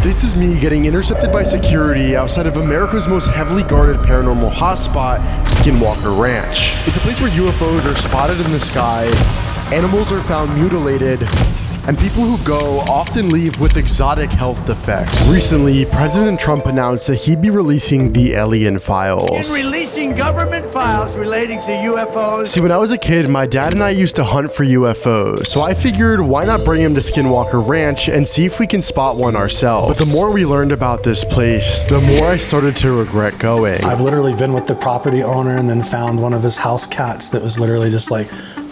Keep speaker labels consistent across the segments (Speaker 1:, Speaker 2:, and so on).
Speaker 1: This is me getting intercepted by security outside of America's most heavily guarded paranormal hotspot, Skinwalker Ranch. It's a place where UFOs are spotted in the sky, animals are found mutilated, and people who go often leave with exotic health defects. Recently, President Trump announced that he'd be releasing the alien files.
Speaker 2: Releasing government files relating to UFOs.
Speaker 1: See, when I was a kid, my dad and I used to hunt for UFOs. So I figured, why not bring him to Skinwalker Ranch and see if we can spot one ourselves. But the more we learned about this place, the more I started to regret going.
Speaker 3: I've literally been with the property owner and then found one of his house cats that was literally just like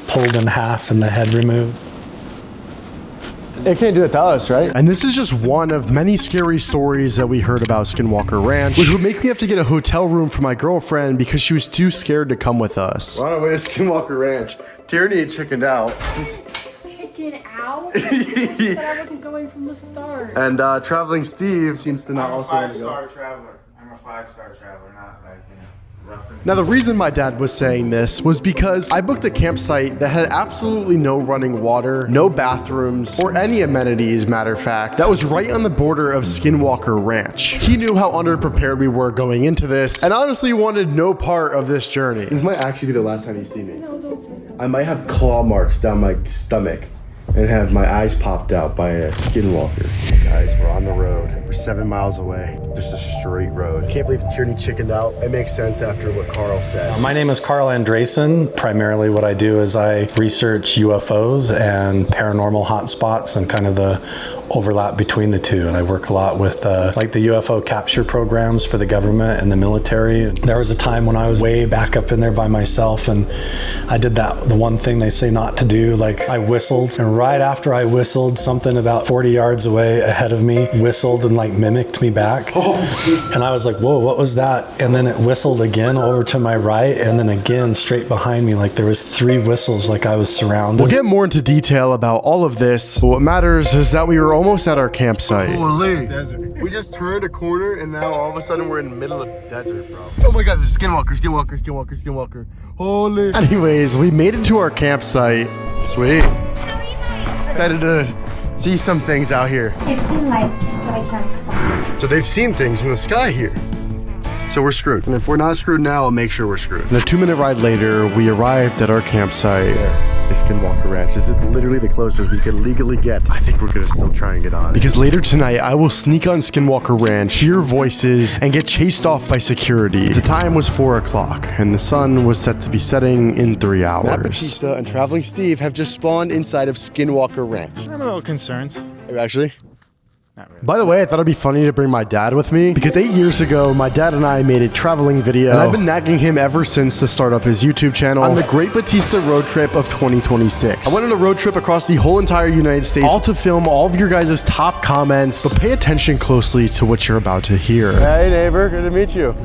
Speaker 3: pulled in half and the head removed.
Speaker 1: It can't do that to us, right? And this is just one of many scary stories that we heard about Skinwalker Ranch, which would make me have to get a hotel room for my girlfriend because she was too scared to come with us. We're on our way to Skinwalker Ranch. Tierney chickened out.
Speaker 4: Chicken out? I said I wasn't going from the start.
Speaker 1: And Traveling Steve seems to not also want to go.
Speaker 5: I'm a 5-star traveler. I'm a 5-star traveler, not like, you know.
Speaker 1: Now, the reason my dad was saying this was because I booked a campsite that had absolutely no running water, no bathrooms, or any amenities, matter of fact, that was right on the border of Skinwalker Ranch. He knew how underprepared we were going into this, and honestly wanted no part of this journey. This might actually be the last time you see me.
Speaker 4: No, don't say that.
Speaker 1: I might have claw marks down my stomach and have my eyes popped out by a skinwalker. Guys, we're on the road. We're 7 miles away. Just a straight road. Can't believe Tierney chickened out. It makes sense after what Carl said.
Speaker 3: My name is Carl Andresen. Primarily what I do is I research UFOs and paranormal hotspots and kind of the overlap between the two. And I work a lot with like the UFO capture programs for the government and the military. And there was a time when I was way back up in there by myself and I did the one thing they say not to do. Like I whistled, and right after I whistled, something about 40 yards away ahead of me whistled and like mimicked me back. And I was like, whoa, what was that? And then it whistled again over to my right and then again straight behind me. Like there was 3 whistles, like I was surrounded.
Speaker 1: We'll get more into detail about all of this, but what matters is that we were almost at our campsite.
Speaker 5: Holy desert.
Speaker 1: We just turned a corner and now all of a sudden we're in the middle of the desert, bro. Oh my god, there's Skinwalker. Holy. Anyways, we made it to our campsite. Sweet. Excited to see some things out here.
Speaker 4: I've seen lights that I can't explain.
Speaker 1: So they've seen things in the sky here. So we're screwed. And if we're not screwed now, I'll make sure we're screwed. And a 2-minute ride later, we arrived at our campsite. It's Skinwalker Ranch. This is literally the closest we could legally get. I think we're gonna still try and get on. Because later tonight, I will sneak on Skinwalker Ranch, hear voices, and get chased off by security. The time was 4 o'clock, and the sun was set to be setting in 3 hours. Matt, Batista, and Traveling Steve have just spawned inside of Skinwalker Ranch.
Speaker 5: I'm a little concerned.
Speaker 1: Are you actually?
Speaker 5: Not really.
Speaker 1: By the way, I thought it'd be funny to bring my dad with me because 8 years ago, my dad and I made a traveling video, and I've been nagging him ever since to start up his YouTube channel on the Great Batista Road Trip of 2026. I went on a road trip across the whole entire United States, all to film all of your guys' top comments, but pay attention closely to what you're about to hear. Hey neighbor, good to meet you.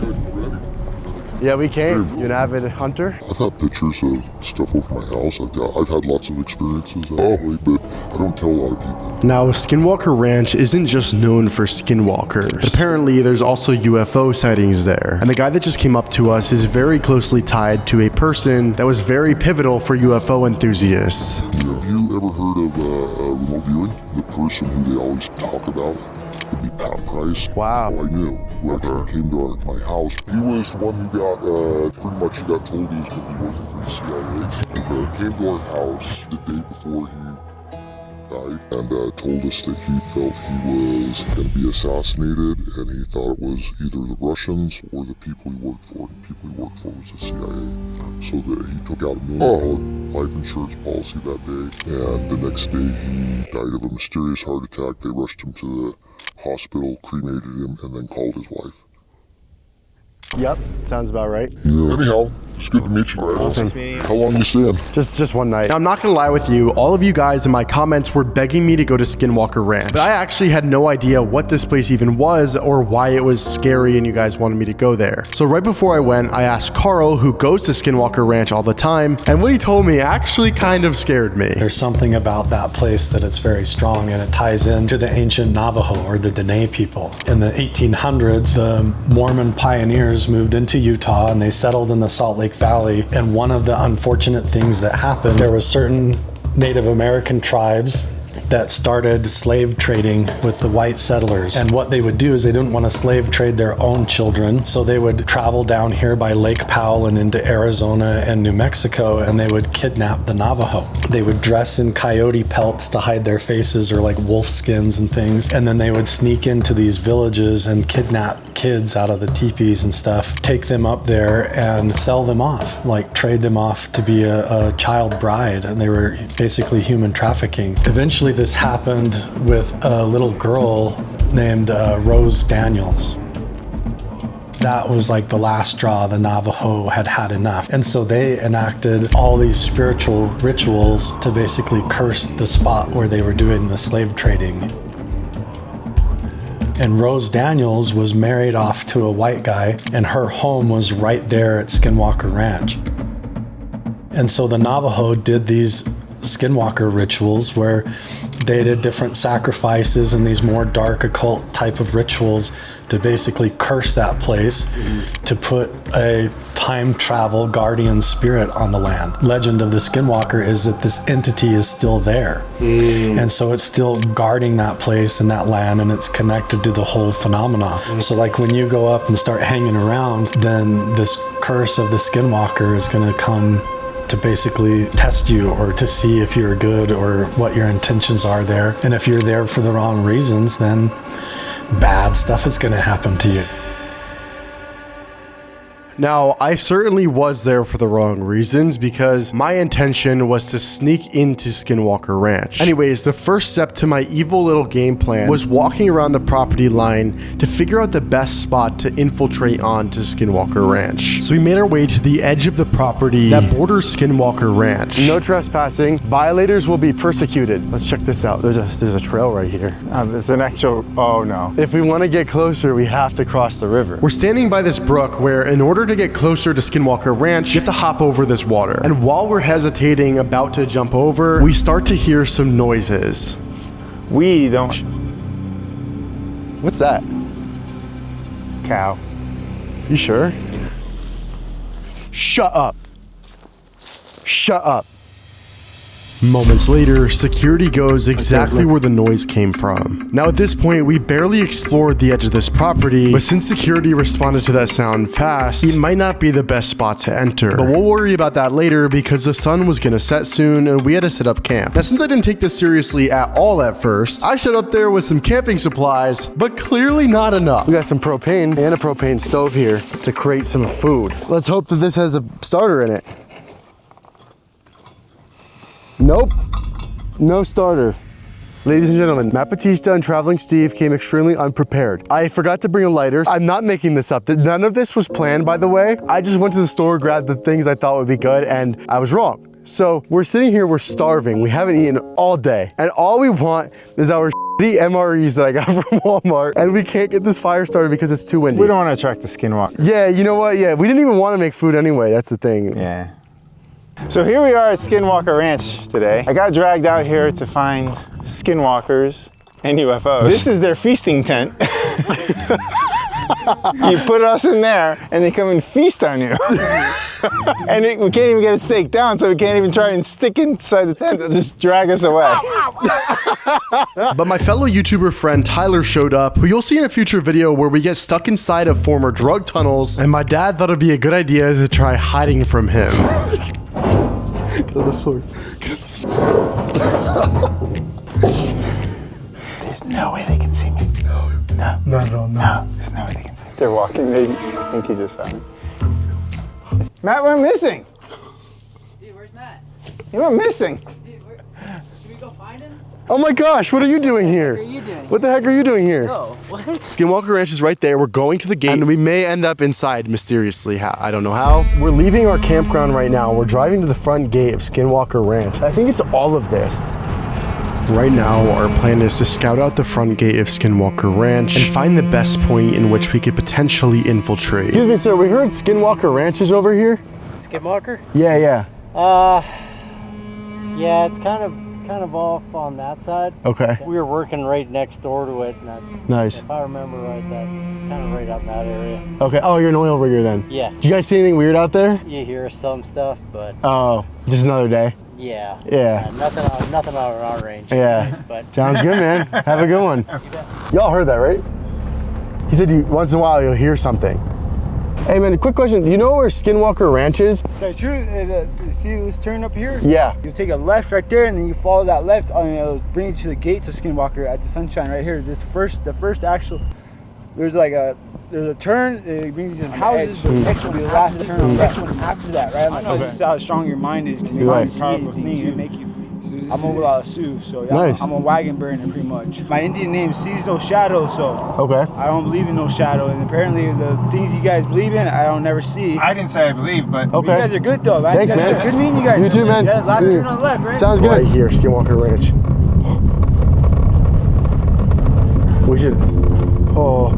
Speaker 1: Yeah, we came. You an avid hunter?
Speaker 6: I've had pictures of stuff over my house. I've had lots of experiences lately, but I don't tell a lot of people.
Speaker 1: Now, Skinwalker Ranch isn't just known for skinwalkers. Apparently, there's also UFO sightings there. And the guy that just came up to us is very closely tied to a person that was very pivotal for UFO enthusiasts.
Speaker 6: Have you ever heard of remote viewing? The person who they always talk about would be Pat Price.
Speaker 1: Wow.
Speaker 6: Well, I knew. Who actually came to my house. He was the one who got, pretty much he got told he was going to be working for the CIA. He came to our house the day before he died and told us that he felt he was going to be assassinated, and he thought it was either the Russians or the people he worked for. The people he worked for was the CIA. So that he took out $1 million life insurance policy that day, and the next day he died of a mysterious heart attack. They rushed him to the hospital, cremated him, and then called his wife.
Speaker 1: Yep, sounds about right.
Speaker 6: Yeah. Anyhow, it's good to meet you, guys.
Speaker 1: Awesome.
Speaker 6: How long you staying?
Speaker 1: Just one night. Now, I'm not gonna lie with you, all of you guys in my comments were begging me to go to Skinwalker Ranch, but I actually had no idea what this place even was or why it was scary and you guys wanted me to go there. So right before I went, I asked Carl, who goes to Skinwalker Ranch all the time, and what he told me actually kind of scared me.
Speaker 3: There's something about that place that it's very strong, and it ties into the ancient Navajo or the Dene people. In the 1800s, Mormon pioneers moved into Utah and they settled in the Salt Lake Valley. And one of the unfortunate things that happened, there was certain Native American tribes that started slave trading with the white settlers. And what they would do is they didn't want to slave trade their own children, so they would travel down here by Lake Powell and into Arizona and New Mexico, and they would kidnap the Navajo. They would dress in coyote pelts to hide their faces, or like wolf skins and things, and then they would sneak into these villages and kidnap kids out of the teepees and stuff, take them up there and sell them off, like trade them off to be a child bride, and they were basically human trafficking. Eventually this happened with a little girl named Rose Daniels. That was like the last straw. The Navajo had had enough. And so they enacted all these spiritual rituals to basically curse the spot where they were doing the slave trading. And Rose Daniels was married off to a white guy, and her home was right there at Skinwalker Ranch. And so the Navajo did these Skinwalker rituals where they did different sacrifices and these more dark occult type of rituals to basically curse that place, to put a time travel guardian spirit on the land. Legend of the Skinwalker is that this entity is still there. And so it's still guarding that place and that land, and it's connected to the whole phenomena. So like when you go up and start hanging around, then this curse of the Skinwalker is going to come to basically test you, or to see if you're good or what your intentions are there. And if you're there for the wrong reasons, then bad stuff is going to happen to you.
Speaker 1: Now, I certainly was there for the wrong reasons, because my intention was to sneak into Skinwalker Ranch. Anyways, the first step to my evil little game plan was walking around the property line to figure out the best spot to infiltrate onto Skinwalker Ranch. So we made our way to the edge of the property that borders Skinwalker Ranch. No trespassing. Violators will be persecuted. Let's check this out. There's a trail right here.
Speaker 5: There's an actual, oh no.
Speaker 1: If we want to get closer, we have to cross the river. We're standing by this brook where, in order to get closer to Skinwalker Ranch, you have to hop over this water. And while we're hesitating, about to jump over, we start to hear some noises.
Speaker 5: We don't.
Speaker 1: What's that?
Speaker 5: Cow.
Speaker 1: You sure? Shut up. Shut up. Moments later, security goes exactly where the noise came from. Now at this point, we barely explored the edge of this property, but since security responded to that sound fast, it might not be the best spot to enter. But we'll worry about that later, because the sun was gonna set soon and we had to set up camp. Now since I didn't take this seriously at all at first, I showed up there with some camping supplies, but clearly not enough. We got some propane and a propane stove here to create some food. Let's hope that this has a starter in it. Nope, no starter. Ladies and gentlemen, Matt Batista and Traveling Steve came extremely unprepared. I forgot to bring a lighter. I'm not making this up. None of this was planned, by the way. I just went to the store, grabbed the things I thought would be good, and I was wrong. So we're sitting here, we're starving. We haven't eaten all day. And all we want is our shitty MREs that I got from Walmart. And we can't get this fire started because it's too windy.
Speaker 5: We don't want to attract the Skinwalker.
Speaker 1: Yeah, you know what? Yeah, we didn't even want to make food anyway. That's the thing.
Speaker 5: Yeah. So here we are at Skinwalker Ranch today. I got dragged out here to find Skinwalkers and UFOs. This is their feasting tent. You put us in there and they come and feast on you. And we can't even get it staked down, so we can't even try and stick inside the tent. They'll just drag us away.
Speaker 1: But my fellow YouTuber friend Tyler showed up, who you'll see in a future video where we get stuck inside of former drug tunnels, and my dad thought it'd be a good idea to try hiding from him. Get on the floor.
Speaker 5: There's no way they can see me.
Speaker 1: No.
Speaker 5: No.
Speaker 1: Not at all, no.
Speaker 5: There's no way they can see me. They're walking, they think he just saw me. Matt went missing.
Speaker 7: Dude, where's Matt?
Speaker 5: He went missing.
Speaker 7: Dude, should we go find him?
Speaker 1: Oh my gosh, what are you doing here?
Speaker 7: What are you doing?
Speaker 1: What the heck are you doing here?
Speaker 7: Oh, what?
Speaker 1: Skinwalker Ranch is right there. We're going to the gate, and we may end up inside mysteriously. I don't know how. We're leaving our campground right now. We're driving to the front gate of Skinwalker Ranch. I think it's all of this. Right now, our plan is to scout out the front gate of Skinwalker Ranch and find the best point in which we could potentially infiltrate. Excuse me, sir. We heard Skinwalker Ranch is over here.
Speaker 8: Skinwalker?
Speaker 1: Yeah, yeah.
Speaker 8: Yeah, it's kind of off on that side.
Speaker 1: Okay.
Speaker 8: We were working right next door to it, and
Speaker 1: Nice.
Speaker 8: if I remember right, that's kind of right up in that area.
Speaker 1: Okay. Oh, you're an oil rigger then.
Speaker 8: Yeah.
Speaker 1: Did you guys see anything weird out there?
Speaker 8: You hear some stuff, but
Speaker 1: Oh, just another day.
Speaker 8: Yeah.
Speaker 5: Yeah.
Speaker 8: Nothing out of our range.
Speaker 5: Yeah.
Speaker 8: anyways, But
Speaker 5: Sounds good, man. Have a good one. Y'all heard that, right? He said once in a while you'll hear something. Hey man, quick question. Do you know where Skinwalker Ranch is?
Speaker 9: So true. See this turn up here?
Speaker 5: Yeah.
Speaker 9: You take a left right there, and then you follow that left, and it'll bring you to the gates of Skinwalker at the Sunshine right here. The first actual. There's a turn. It brings you to the houses, but the next one will be the last turn. The next one after that, right? I know this is how strong your mind is, because your mind is powerful thing to make you. I'm a Sioux, so yeah,
Speaker 5: nice.
Speaker 9: I'm a wagon burner pretty much. My Indian name sees no shadow, so
Speaker 5: okay.
Speaker 9: I don't believe in no shadow, and apparently the things you guys believe in, I don't never see.
Speaker 10: I didn't say I believe, but
Speaker 5: okay.
Speaker 9: You guys are good though, man.
Speaker 5: Thanks, man.
Speaker 9: It's good meeting you guys.
Speaker 5: You too, man.
Speaker 9: Yeah, last turn on the left, right?
Speaker 5: Sounds good. Right here, Skinwalker Ranch. We should. Oh.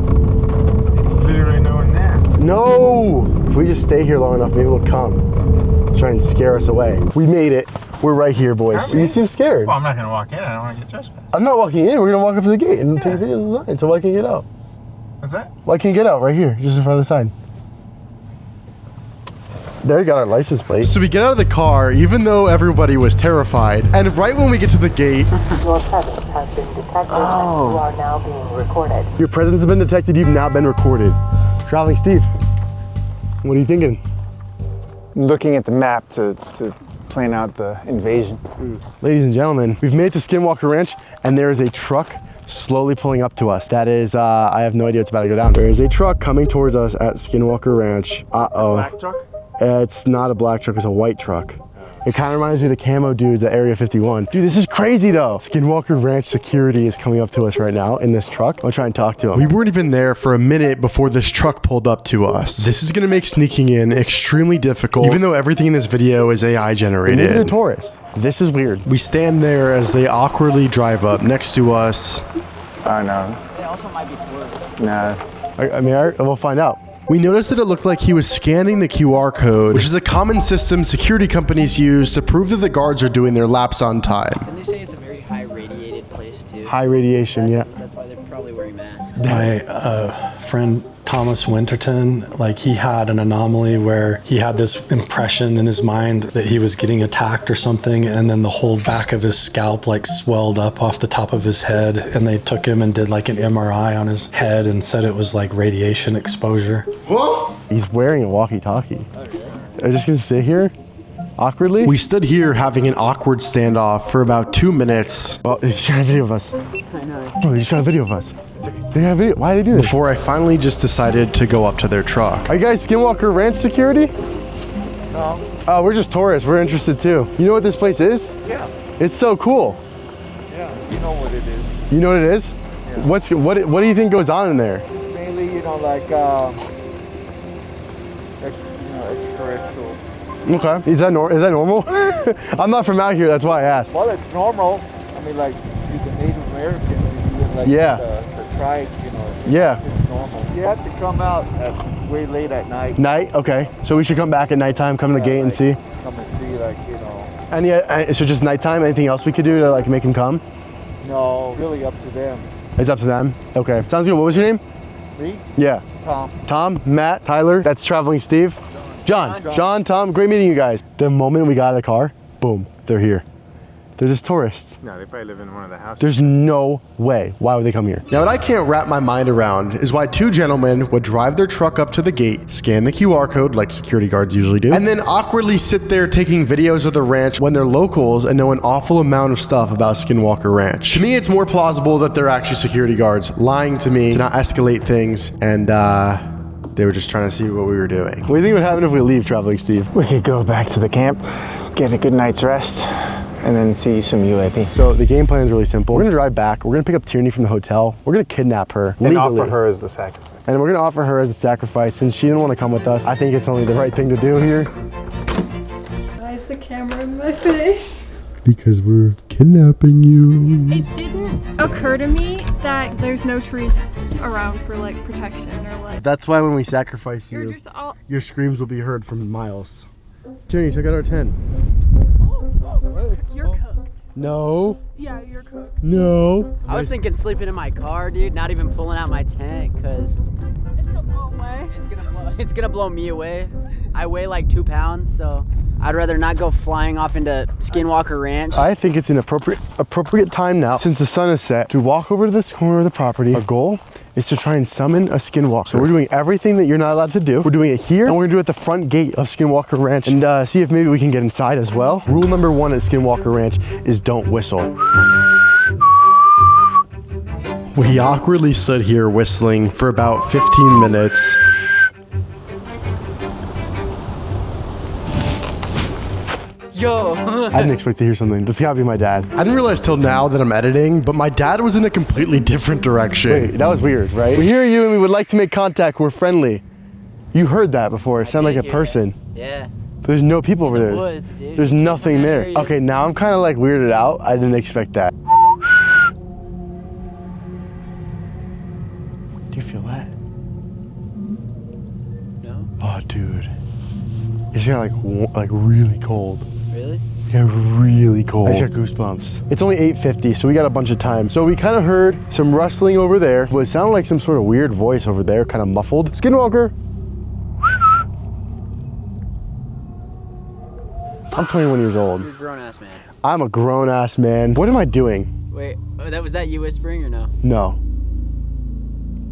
Speaker 10: it's literally no one there.
Speaker 5: No! If we just stay here long enough, maybe they'll come. Try and scare us away. We made it. We're right here, boys. You seem scared.
Speaker 10: Well, I'm not going to walk in. I don't want to get trespassed.
Speaker 5: I'm not walking in. We're going to walk up to the gate and take videos of the sign. So why can't you get out?
Speaker 10: What's that?
Speaker 5: Why can't you get out right here, just in front of the sign? There you got our license plate.
Speaker 1: So we get out of the car, even though everybody was terrified. And right when we get to the gate...
Speaker 11: Your presence has been detected and you are now being recorded.
Speaker 5: Your presence has been detected. You've now been recorded. Traveling Steve, what are you thinking?
Speaker 12: Looking at the map to plan out the invasion.
Speaker 5: Ladies and gentlemen, we've made it to Skinwalker Ranch, and there is a truck slowly pulling up to us. That is, I have no idea what's about to go down. There is a truck coming towards us at Skinwalker Ranch. Uh-oh.
Speaker 10: Black truck?
Speaker 5: It's not a black truck, it's a white truck. It kind of reminds me of the camo dudes at Area 51. Dude, this is crazy though. Skinwalker Ranch security is coming up to us right now in this truck. I'm gonna try and talk to him.
Speaker 1: We weren't even there for a minute before this truck pulled up to us. This is gonna make sneaking in extremely difficult, even though everything in this video is AI generated.
Speaker 5: These are tourists. This is weird.
Speaker 1: We stand there as they awkwardly drive up next to us.
Speaker 12: Oh no.
Speaker 7: They also might be tourists.
Speaker 12: Nah.
Speaker 5: I mean, we'll find out.
Speaker 1: We noticed that it looked like he was scanning the QR code, which is a common system security companies use to prove that the guards are doing their laps on time.
Speaker 7: And they say it's a very high radiated place too.
Speaker 5: High radiation, yeah.
Speaker 7: That's why they're probably wearing masks.
Speaker 3: My friend Thomas Winterton, like he had an anomaly where he had this impression in his mind that he was getting attacked or something, and then the whole back of his scalp like swelled up off the top of his head, and they took him and did like an MRI on his head and said it was like radiation exposure.
Speaker 5: Whoa! He's wearing a walkie-talkie. Oh, really? I'm just gonna sit here awkwardly.
Speaker 1: We stood here having an awkward standoff for about 2 minutes.
Speaker 5: Oh, he just got a video of us.
Speaker 7: I know.
Speaker 5: Bro, he just got a video of us. They got a video. Why did they do this?
Speaker 1: Before I finally just decided to go up to their truck.
Speaker 5: Are you guys Skinwalker Ranch security?
Speaker 9: No.
Speaker 5: Oh, we're just tourists. We're interested too. You know what this place is?
Speaker 9: Yeah.
Speaker 5: It's so cool.
Speaker 9: Yeah. You know what it is.
Speaker 5: You know what it is?
Speaker 9: Yeah.
Speaker 5: What do you think goes on in there?
Speaker 9: It's mainly, like extraterrestrial.
Speaker 5: Okay. Is that normal? I'm not from out here. That's why I asked.
Speaker 9: Well, it's normal. I mean, like the Native Americans, like
Speaker 5: yeah.
Speaker 9: the tribe,
Speaker 5: Yeah.
Speaker 9: It's normal. You have to come out way late at night.
Speaker 5: Night? Okay. So we should come back at nighttime, come to the gate and see?
Speaker 9: Come and see,
Speaker 5: And yeah, so just nighttime? Anything else we could do to like make him come?
Speaker 9: No, really up to them.
Speaker 5: It's up to them? Okay. Sounds good. What was your name?
Speaker 9: Me?
Speaker 5: Yeah.
Speaker 9: Tom.
Speaker 5: Tom, Matt, Tyler. That's Traveling Steve. John, Tom. Great meeting you guys. The moment we got out of the car, boom, they're here. They're just tourists.
Speaker 10: No, they probably live in one of the houses.
Speaker 5: There's no way. Why would they come here?
Speaker 1: Now, what I can't wrap my mind around is why two gentlemen would drive their truck up to the gate, scan the QR code like security guards usually do, and then awkwardly sit there taking videos of the ranch when they're locals and know an awful amount of stuff about Skinwalker Ranch. To me, it's more plausible that they're actually security guards lying to me to not escalate things, and they were just trying to see what we were doing.
Speaker 5: What do you think would happen if we leave, Traveling Steve?
Speaker 12: We could go back to the camp, get a good night's rest, and then see some UAP.
Speaker 5: So the game plan is really simple. We're gonna drive back. We're gonna pick up Tierney from the hotel. We're gonna kidnap her
Speaker 12: and
Speaker 5: legally.
Speaker 12: offer her as the sacrifice.
Speaker 5: And we're gonna offer her as a sacrifice. Since she didn't want to come with us, I think it's only the right thing to do here.
Speaker 4: Why is the camera in my face?
Speaker 1: Because we're kidnapping you.
Speaker 4: It didn't occur to me that there's no trees around for like protection or like.
Speaker 5: That's why when we sacrifice
Speaker 4: You're
Speaker 5: you,
Speaker 4: just all.
Speaker 5: your screams will be heard from miles. Tierney, check out our tent.
Speaker 4: You're cooked.
Speaker 5: No.
Speaker 4: Yeah, you're cooked.
Speaker 5: No.
Speaker 7: I was thinking sleeping in my car, dude, not even pulling out my tent, because
Speaker 4: It's gonna blow away.
Speaker 7: it's gonna blow me away. I weigh like 2 pounds, so I'd rather not go flying off into Skinwalker Ranch.
Speaker 5: I think it's an appropriate time now, since the sun is set, to walk over to this corner of the property. Our goal is to try and summon a skinwalker. So we're doing everything that you're not allowed to do. We're doing it here, and we're gonna do it at the front gate of Skinwalker Ranch, and see if maybe we can get inside as well. Rule number 1 at Skinwalker Ranch is don't whistle. We awkwardly stood here whistling for about 15 minutes.
Speaker 7: Yo.
Speaker 5: I didn't expect to hear something. That's gotta be my dad. I didn't realize till now that I'm editing, but my dad was in a completely different direction. Wait, that was weird, right? We hear you and we would like to make contact. We're friendly. You heard that before. It sounded like a person.
Speaker 7: Yeah.
Speaker 5: But there's no people over there.
Speaker 7: Woods, dude.
Speaker 5: There's nothing there. Okay, now I'm kind of like weirded out. I didn't expect that. Do you feel that?
Speaker 7: No.
Speaker 5: Oh, dude. It's got like really cold.
Speaker 7: Really?
Speaker 5: Yeah, really cold. I just got goosebumps. It's only 8:50, so we got a bunch of time. So we kind of heard some rustling over there, but it sounded like some sort of weird voice over there, kind of muffled. Skinwalker. I'm 21 years old.
Speaker 7: You're a grown-ass man.
Speaker 5: I'm a grown-ass man. What am I doing?
Speaker 7: Wait, was that you whispering or no?
Speaker 5: No.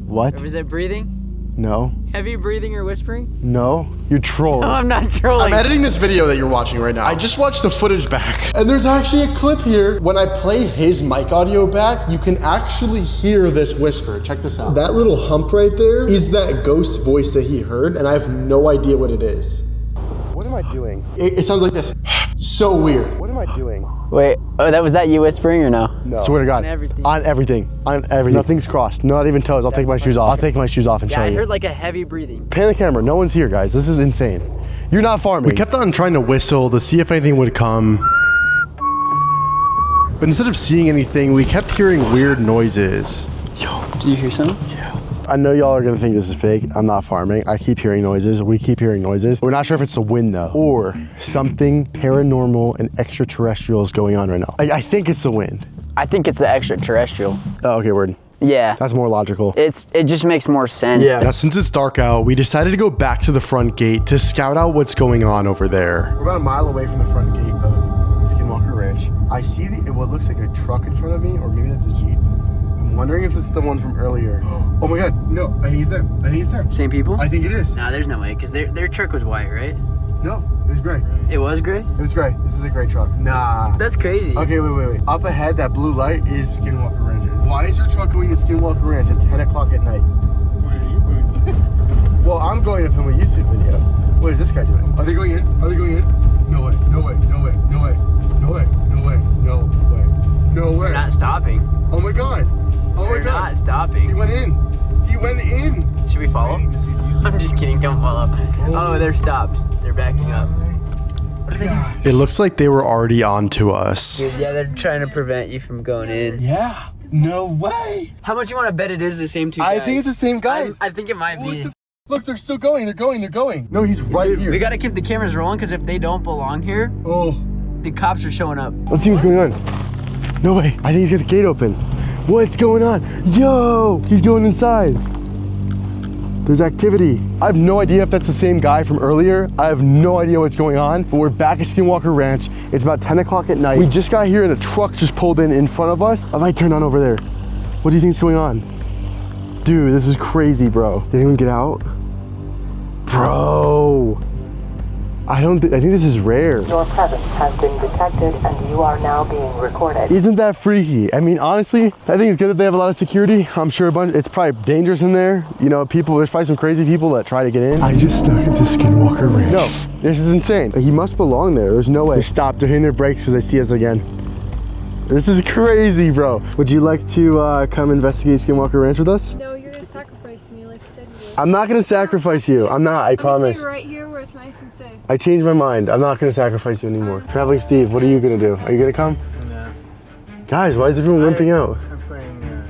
Speaker 5: What?
Speaker 7: Or was it breathing?
Speaker 5: No.
Speaker 7: Heavy breathing or whispering?
Speaker 5: No. You're trolling.
Speaker 7: No, I'm not trolling.
Speaker 1: I'm editing this video that you're watching right now. I just watched the footage back. And there's actually a clip here. When I play his mic audio back, you can actually hear this whisper. Check this out. That little hump right there is that ghost voice that he heard, and I have no idea what it is.
Speaker 5: What am I doing?
Speaker 1: It sounds like this. So weird.
Speaker 5: What am I doing?
Speaker 7: Wait, was that you whispering or no?
Speaker 5: No. Swear to God.
Speaker 7: On everything.
Speaker 5: On everything. On everything. Nothing's crossed. Not even toes. I'll take my shoes off. I'll take my shoes off and show
Speaker 7: Yeah, I
Speaker 5: you.
Speaker 7: heard like a heavy breathing.
Speaker 5: Pan the camera. No one's here, guys. This is insane. You're not farming. We kept on trying to whistle to see if anything would come. But instead of seeing anything, we kept hearing weird noises.
Speaker 7: Yo, did you hear something?
Speaker 5: Yeah. I know y'all are gonna think this is fake. I'm not farming. I keep hearing noises. We keep hearing noises. We're not sure if it's the wind though, or something paranormal and extraterrestrial is going on right now. I think it's the wind.
Speaker 7: I think it's the extraterrestrial.
Speaker 5: Oh, okay, word.
Speaker 7: Yeah.
Speaker 5: That's more logical.
Speaker 7: It just makes more sense.
Speaker 5: Yeah. Now, since it's dark out, we decided to go back to the front gate to scout out what's going on over there. We're about a mile away from the front gate of Skinwalker Ranch. I see what looks like a truck in front of me, or maybe that's a Jeep. I'm wondering if it's the one from earlier. Oh my God, no, I think it's them. I think it's them.
Speaker 7: Same people?
Speaker 5: I think it is.
Speaker 7: Nah, there's no way, because their truck was white, right?
Speaker 5: No, it was gray.
Speaker 7: It was gray?
Speaker 5: It was gray. This is a gray truck. Nah.
Speaker 7: That's crazy.
Speaker 5: Okay, wait. Up ahead, that blue light is Skinwalker Ranch. Why is your truck going to Skinwalker Ranch at 10 o'clock at night?
Speaker 10: Where are you going to see?
Speaker 5: Well, I'm going to film a YouTube video. What is this guy doing? Are they going in? Are they going in? No way, no way, no way, no way, no way, no way, no way, no way.
Speaker 7: They're not stopping.
Speaker 5: Oh my God. Oh my
Speaker 7: They're
Speaker 5: God.
Speaker 7: not stopping.
Speaker 5: He went in. He went in.
Speaker 7: Should we follow? I'm just kidding, don't follow. Oh, they're stopped. They're backing up. What are they doing?
Speaker 5: It looks like they were already on to us.
Speaker 7: Yeah, they're trying to prevent you from going in.
Speaker 5: Yeah. No way.
Speaker 7: How much you want to bet it is the same two guys?
Speaker 5: I think it's the same guys.
Speaker 7: I think it might be.
Speaker 5: Look, they're still going. They're going. No, he's right here.
Speaker 7: We gotta keep the cameras rolling because if they don't belong here, the cops are showing up.
Speaker 5: Let's see what's going on. No way. I think he's got the gate open. What's going on? Yo, he's going inside. There's activity. I have no idea if that's the same guy from earlier. I have no idea what's going on, but we're back at Skinwalker Ranch. It's about 10 o'clock at night. We just got here and a truck just pulled in front of us. A light turned on over there. What do you think's going on? Dude, this is crazy, bro. Did anyone get out? Bro. I think this is rare.
Speaker 11: Your presence has been detected and you are now being recorded.
Speaker 5: Isn't that freaky? I mean, honestly, I think it's good that they have a lot of security. I'm sure it's probably dangerous in there. You know, there's probably some crazy people that try to get in. I just snuck into Skinwalker Ranch. No, this is insane. He must belong there. There's no way. They stopped. They're hitting their brakes because they see us again. This is crazy, bro. Would you like to come investigate Skinwalker Ranch with us?
Speaker 4: No, you're gonna sacrifice me like you said you would.
Speaker 5: I'm not gonna sacrifice you. I'm not, I promise.
Speaker 4: Stay right here where it's nice and safe.
Speaker 5: I changed my mind. I'm not gonna sacrifice you anymore. Traveling Steve, what are you gonna do? Are you gonna come?
Speaker 10: No.
Speaker 5: Guys, why is everyone wimping out?
Speaker 10: I'm playing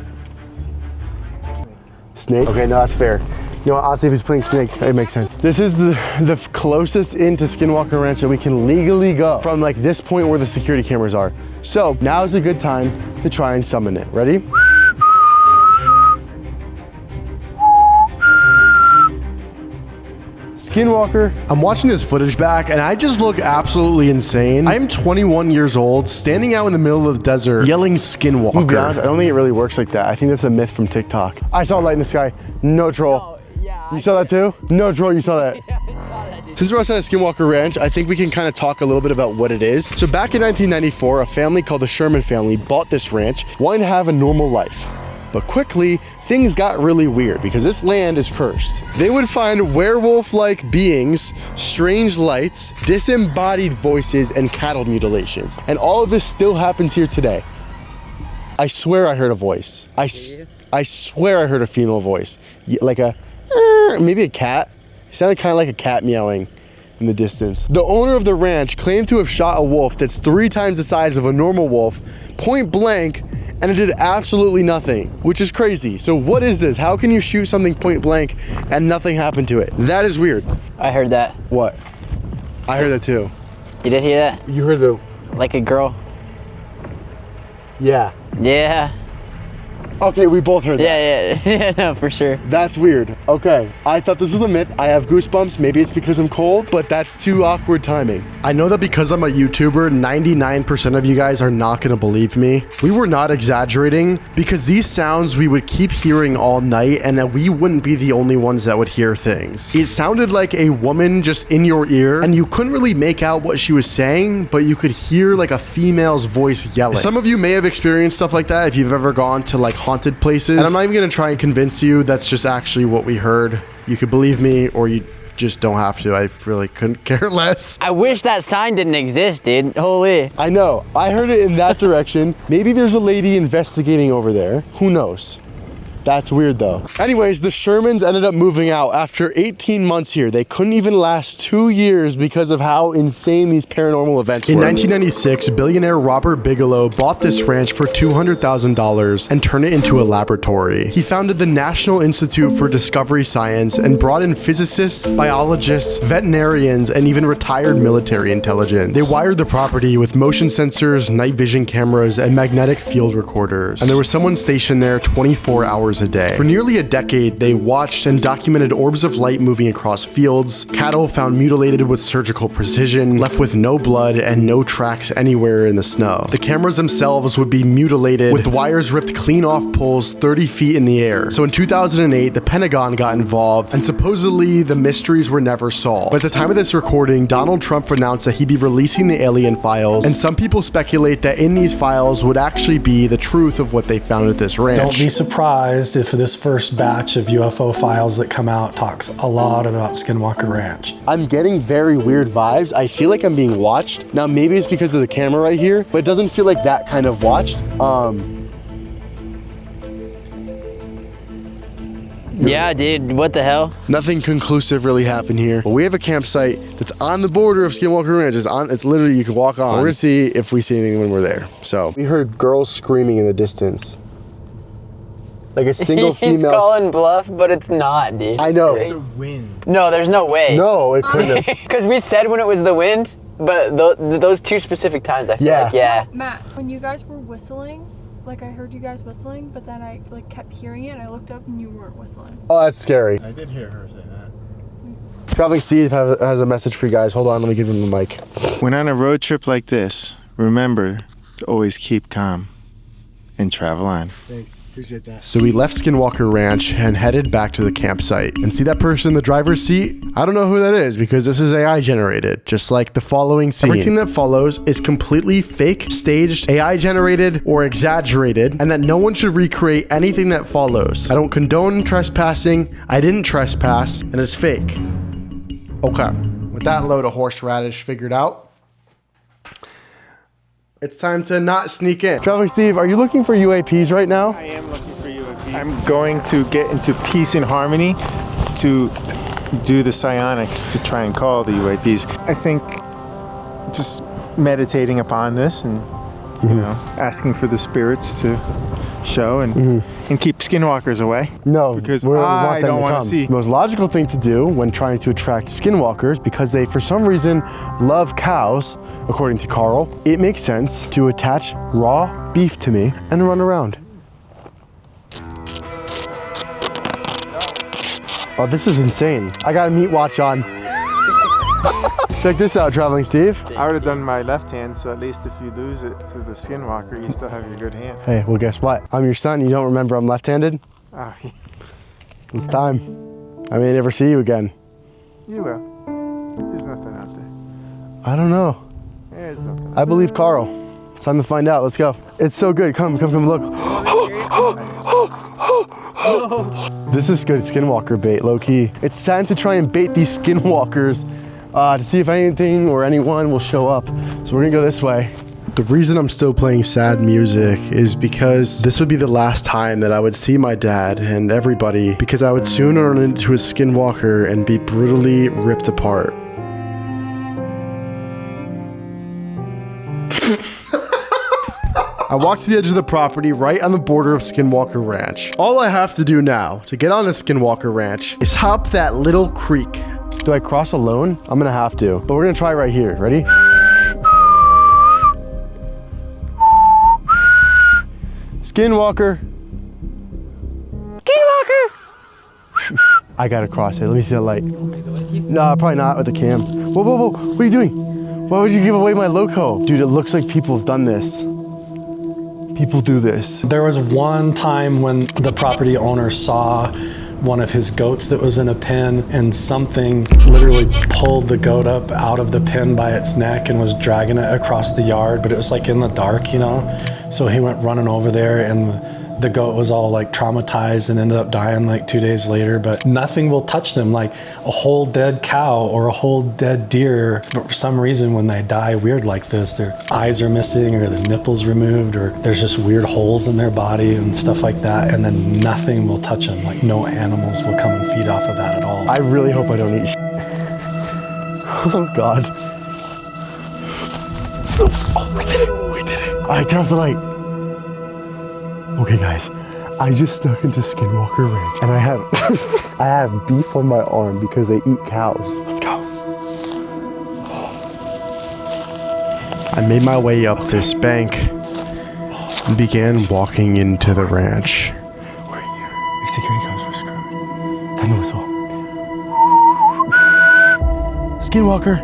Speaker 5: Snake? Okay, no, that's fair. You know what, honestly, if he's playing Snake, it makes sense. This is the closest into Skinwalker Ranch that we can legally go from like this point where the security cameras are. So now is a good time to try and summon it. Ready? Skinwalker. I'm watching this footage back and I just look absolutely insane. I am 21 years old, standing out in the middle of the desert, yelling Skinwalker. To be honest, I don't think it really works like that. I think that's a myth from TikTok. I saw a light in the sky. No troll. You saw that too? No troll, you saw that.
Speaker 7: Yeah, I saw that, dude.
Speaker 5: Since we're outside of Skinwalker Ranch, I think we can kind of talk a little bit about what it is. So back in 1994, a family called the Sherman family bought this ranch, wanting to have a normal life. But quickly, things got really weird because this land is cursed. They would find werewolf-like beings, strange lights, disembodied voices, and cattle mutilations. And all of this still happens here today. I swear I heard a voice. I swear I heard a female voice. Like a, maybe a cat. It sounded kind of like a cat meowing in the distance. The owner of the ranch claimed to have shot a wolf that's 3 times the size of a normal wolf, point blank, and it did absolutely nothing, which is crazy. So what is this? How can you shoot something point blank and nothing happened to it? That is weird.
Speaker 7: I heard that.
Speaker 5: What? I heard that too.
Speaker 7: You did hear that?
Speaker 5: You heard the...
Speaker 7: Like a girl?
Speaker 5: Yeah.
Speaker 7: Yeah.
Speaker 5: Okay, we both heard that.
Speaker 7: Yeah, no, for sure.
Speaker 5: That's weird. Okay, I thought this was a myth. I have goosebumps. Maybe it's because I'm cold, but that's too awkward timing. I know that because I'm a YouTuber, 99% of you guys are not gonna believe me. We were not exaggerating because these sounds we would keep hearing all night and that we wouldn't be the only ones that would hear things. It sounded like a woman just in your ear and you couldn't really make out what she was saying, but you could hear like a female's voice yelling. Some of you may have experienced stuff like that if you've ever gone to like haunted places. And I'm not even gonna try and convince you that's just actually what we heard. You could believe me or you just don't have to. I really couldn't care less.
Speaker 7: I wish that sign didn't exist, dude. Holy.
Speaker 5: I know. I heard it in that direction. Maybe there's a lady investigating over there. Who knows? That's weird though. Anyways, the Shermans ended up moving out after 18 months here. They couldn't even last 2 years because of how insane these paranormal events were. In 1996, billionaire Robert Bigelow bought this ranch for $200,000 and turned it into a laboratory. He founded the National Institute for Discovery Science and brought in physicists, biologists, veterinarians, and even retired military intelligence. They wired the property with motion sensors, night vision cameras, and magnetic field recorders. And there was someone stationed there 24 hours a day. For nearly a decade, they watched and documented orbs of light moving across fields, cattle found mutilated with surgical precision, left with no blood and no tracks anywhere in the snow. The cameras themselves would be mutilated with wires ripped clean off poles 30 feet in the air. So in 2008, the Pentagon got involved and supposedly the mysteries were never solved. But at the time of this recording, Donald Trump announced that he'd be releasing the alien files, and some people speculate that in these files would actually be the truth of what they found at this ranch.
Speaker 3: Don't be surprised if this first batch of UFO files that come out talks a lot about Skinwalker Ranch.
Speaker 5: I'm getting very weird vibes. I feel like I'm being watched. Now maybe it's because of the camera right here, but it doesn't feel like that kind of watched.
Speaker 7: Yeah, dude, what the hell?
Speaker 5: Nothing conclusive really happened here. But we have a campsite that's on the border of Skinwalker Ranch. It's literally, you can walk on. We're gonna see if we see anything when we're there. So we heard girls screaming in the distance. Like a single female.
Speaker 7: He's calling bluff, but it's not, dude.
Speaker 5: I know.
Speaker 10: The wind.
Speaker 7: No, there's no way.
Speaker 5: No, it couldn't have.
Speaker 7: Because we said when it was the wind, but those 2 specific times, I feel like, yeah.
Speaker 4: Matt, when you guys were whistling, like I heard you guys whistling, but then I like kept hearing it and I looked up and you weren't whistling.
Speaker 5: Oh, that's scary.
Speaker 10: I did hear her say that.
Speaker 5: Traveling Steve has a message for you guys. Hold on, let me give him the mic.
Speaker 13: When on a road trip like this, remember to always keep calm and travel on.
Speaker 5: Thanks. Appreciate that. So we left Skinwalker Ranch and headed back to the campsite. And see that person in the driver's seat? I don't know who that is because this is AI generated, just like the following scene. Everything that follows is completely fake, staged, AI generated, or exaggerated, and that no one should recreate anything that follows. I don't condone trespassing, I didn't trespass, and it's fake. Okay, with that load of horseradish figured out, it's time to not sneak in. Traveling Steve, are you looking for UAPs right now?
Speaker 13: I am looking for UAPs. I'm going to get into peace and harmony to do the psionics to try and call the UAPs. I think just meditating upon this and you know, asking for the spirits to show and keep skinwalkers away.
Speaker 5: No,
Speaker 13: because
Speaker 5: I
Speaker 13: don't want to see.
Speaker 5: The most logical thing to do when trying to attract skinwalkers, because they for some reason love cows, according to Carl, it makes sense to attach raw beef to me and run around. Oh, this is insane. I got a meat watch on. Check this out, Traveling Steve.
Speaker 13: I would have done my left hand, so at least if you lose it to the Skinwalker, you still have your good hand.
Speaker 5: Hey, well, guess what? I'm your son. You don't remember I'm left-handed?
Speaker 13: Oh,
Speaker 5: It's time. I may never see you again.
Speaker 13: you will. There's nothing out there.
Speaker 5: I don't know.
Speaker 13: There's nothing.
Speaker 5: I believe Carl. It's time to find out. Let's go. It's so good. Come, look. This is good Skinwalker bait, low key. It's time to try and bait these Skinwalkers to see if anything or anyone will show up. So we're gonna go this way. The reason I'm still playing sad music is because this would be the last time that I would see my dad and everybody, because I would soon run into a Skinwalker and be brutally ripped apart. I walked to the edge of the property right on the border of Skinwalker Ranch. All I have to do now to get on a Skinwalker Ranch is hop that little creek. Do I cross alone? I'm gonna have to, but we're gonna try right here. Ready? Skinwalker. Skinwalker. I gotta cross it. Let me see the light. No, probably not with the cam. Whoa, whoa, whoa. What are you doing? Why would you give away my loco? Dude, it looks like people have done this. People do this.
Speaker 3: There was one time when the property owner saw one of his goats that was in a pen, and something literally pulled the goat up out of the pen by its neck and was dragging it across the yard, but it was like in the dark, you know? So he went running over there, and the goat was all like traumatized and ended up dying like 2 days later, but nothing will touch them. Like a whole dead cow or a whole dead deer, but for some reason when they die weird like this, their eyes are missing or the nipples removed, or there's just weird holes in their body and stuff like that, and then nothing will touch them. Like no animals will come and feed off of that at all.
Speaker 5: I really hope I don't eat shit. Oh God. Oh, we did it, we did it. All right, turn off the light. Okay guys, I just snuck into Skinwalker Ranch and I have I have beef on my arm because they eat cows. Let's go. I made my way up this bank and began walking into the ranch. We're here. If security comes, we're screwed. Time to whistle. Skinwalker.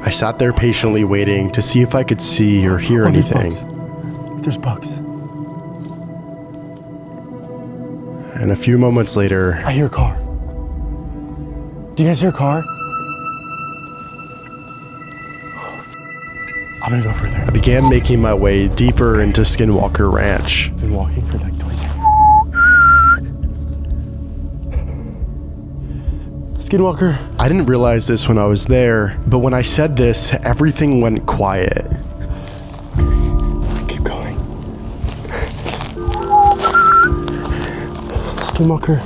Speaker 5: I sat there patiently waiting to see if I could see or hear anything. There's bugs. And a few moments later, I hear a car. Do you guys hear a car? I'm gonna go further. I began making my way deeper into Skinwalker Ranch. Been walking for like 20 seconds. Skinwalker. I didn't realize this when I was there, but when I said this, everything went quiet. Keep going. Skinwalker.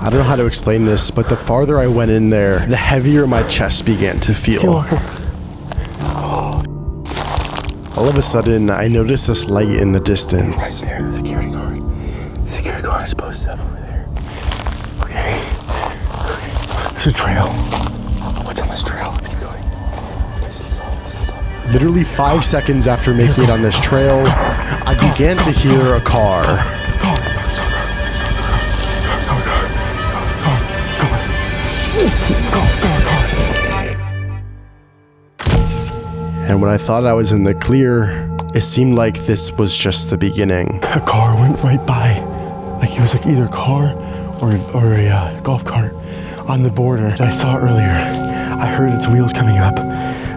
Speaker 5: I don't know how to explain this, but the farther I went in there, the heavier my chest began to feel. Skinwalker. All of a sudden, I noticed this light in the distance. Right there, the security guard. The security guard is posted up over there. Okay. There's a trail. What's on this trail? Let's keep going. Nice and slow, nice and slow. Literally 5 seconds after making it on this trail, I began to hear a car. And when I thought I was in the clear, it seemed like this was just the beginning. A car went right by. Like it was like either a car or a golf cart on the border that I saw earlier. I heard its wheels coming up.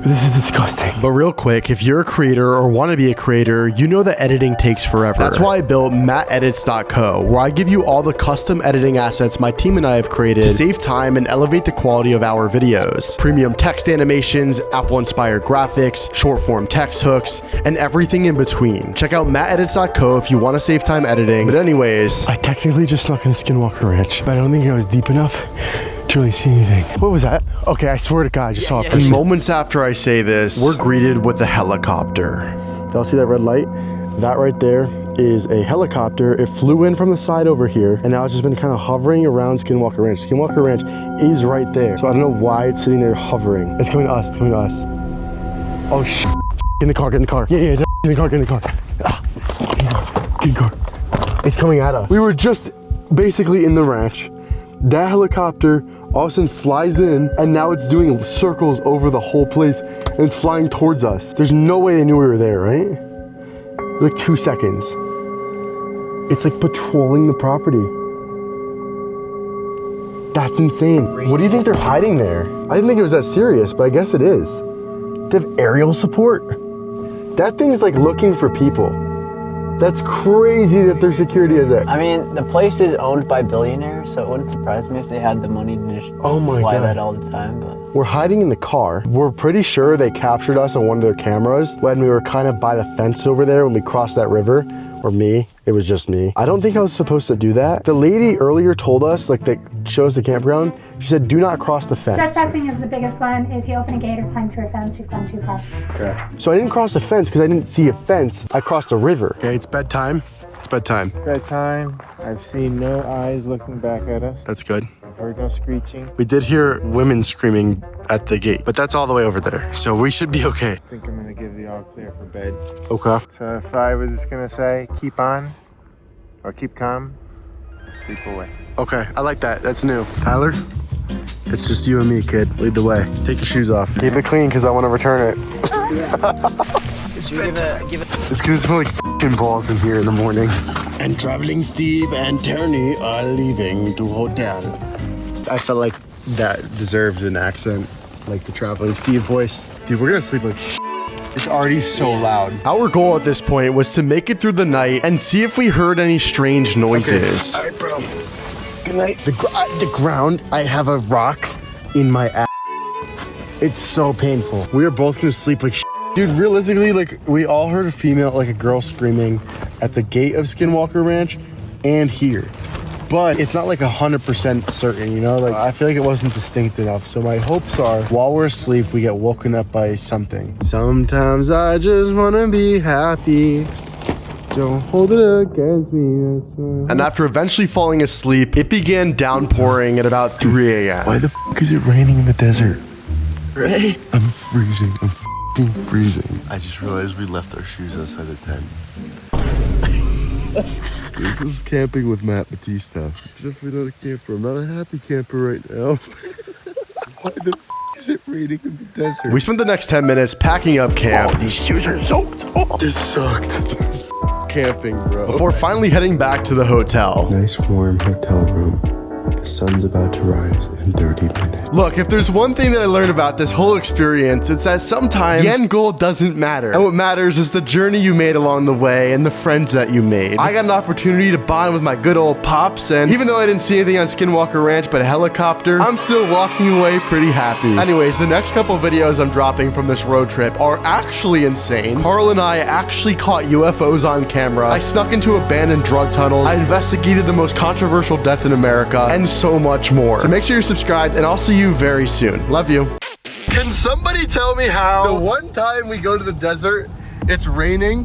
Speaker 5: This is disgusting. But real quick, if you're a creator or want to be a creator, you know that editing takes forever. That's why I built mattedits.co, where I give you all the custom editing assets my team and I have created to save time and elevate the quality of our videos. Premium text animations, Apple-inspired graphics, short-form text hooks, and everything in between. Check out mattedits.co if you want to save time editing. But anyways, I technically just snuck in Skinwalker Ranch, but I don't think I was deep enough to really see anything. What was that? Okay, I swear to God, I just saw a person. Moments after I say this, we're greeted with a helicopter. Y'all see that red light? That right there is a helicopter. It flew in from the side over here, and now it's just been kind of hovering around Skinwalker Ranch. Skinwalker Ranch is right there, so I don't know why it's sitting there hovering. It's coming to us, it's coming to us. Oh, shit. Get in the car, get in the car. Yeah, get in the car, get in the car. Ah, get in the car. It's coming at us. We were just basically in the ranch. That helicopter all of a sudden flies in, and now it's doing circles over the whole place, and it's flying towards us. There's no way they knew we were there, right? Like 2 seconds. It's like patrolling the property. That's insane. What do you think they're hiding there? I didn't think it was that serious, but I guess it is. They have aerial support. That thing's like looking for people. That's crazy that their security is there.
Speaker 7: I mean, the place is owned by billionaires, so it wouldn't surprise me if they had the money to just fly that all the time. But
Speaker 5: we're hiding in the car. We're pretty sure they captured us on one of their cameras when we were kind of by the fence over there when we crossed that river. Or me, it was just me. I don't think I was supposed to do that. The lady earlier told us, like that showed us the campground, she said, do not cross the fence.
Speaker 14: Trespassing is the biggest one. If you open a gate or climb through a fence, you've gone too far.
Speaker 5: Okay. So I didn't cross the fence because I didn't see a fence. I crossed a river. Okay, it's bedtime. It's bedtime.
Speaker 13: Bedtime. I've seen no eyes looking back at us.
Speaker 5: That's good.
Speaker 13: I've heard no screeching.
Speaker 5: We did hear women screaming at the gate, but that's all the way over there. So we should be okay.
Speaker 13: I think I'm gonna give the all clear for bed.
Speaker 5: Okay.
Speaker 13: So if I was gonna say keep on or keep calm, sleep away.
Speaker 5: Okay, I like that. That's new. Tyler, it's just you and me, kid. Lead the way. Take your shoes off. Keep it clean because I want to return it. It's gonna smell like f***ing balls in here in the morning. And Traveling Steve and Tony are leaving to hotel. I felt like that deserved an accent, like the Traveling Steve voice. Dude, we're gonna sleep like shit. It's already so loud. Our goal at this point was to make it through the night and see if we heard any strange noises. Okay. All right, bro. Good night. The ground, I have a rock in my ass. It's so painful. We are both gonna sleep like shit. Dude, realistically, like, we all heard a female, like a girl screaming at the gate of Skinwalker Ranch and here. But it's not like 100% certain, you know? Like, I feel like it wasn't distinct enough. So my hopes are, while we're asleep, we get woken up by something. Sometimes I just wanna be happy. Don't hold it against me, that's right. And after eventually falling asleep, it began downpouring at about 3 a.m. Why the f*** is it raining in the desert?
Speaker 7: Right?
Speaker 5: I'm freezing. I'm freezing. I just realized we left our shoes outside the tent. This is camping with Matt Batista. Definitely not a camper. I'm not a happy camper right now. Why the f is it raining in the desert? We spent the next 10 minutes packing up camp. Oh, these shoes are soaked. Oh, this sucked. Camping, bro. Before finally heading back to the hotel. Nice warm hotel room. The sun's about to rise in 30 minutes. Look, if there's one thing that I learned about this whole experience, it's that sometimes the end goal doesn't matter. And what matters is the journey you made along the way and the friends that you made. I got an opportunity to bond with my good old pops, and even though I didn't see anything on Skinwalker Ranch but a helicopter, I'm still walking away pretty happy. Anyways, the next couple videos I'm dropping from this road trip are actually insane. Carl and I actually caught UFOs on camera. I snuck into abandoned drug tunnels. I investigated the most controversial death in America, and so much more. So make sure you're subscribed, and I'll see you very soon. Love you. Can somebody tell me how the one time we go to the desert, it's raining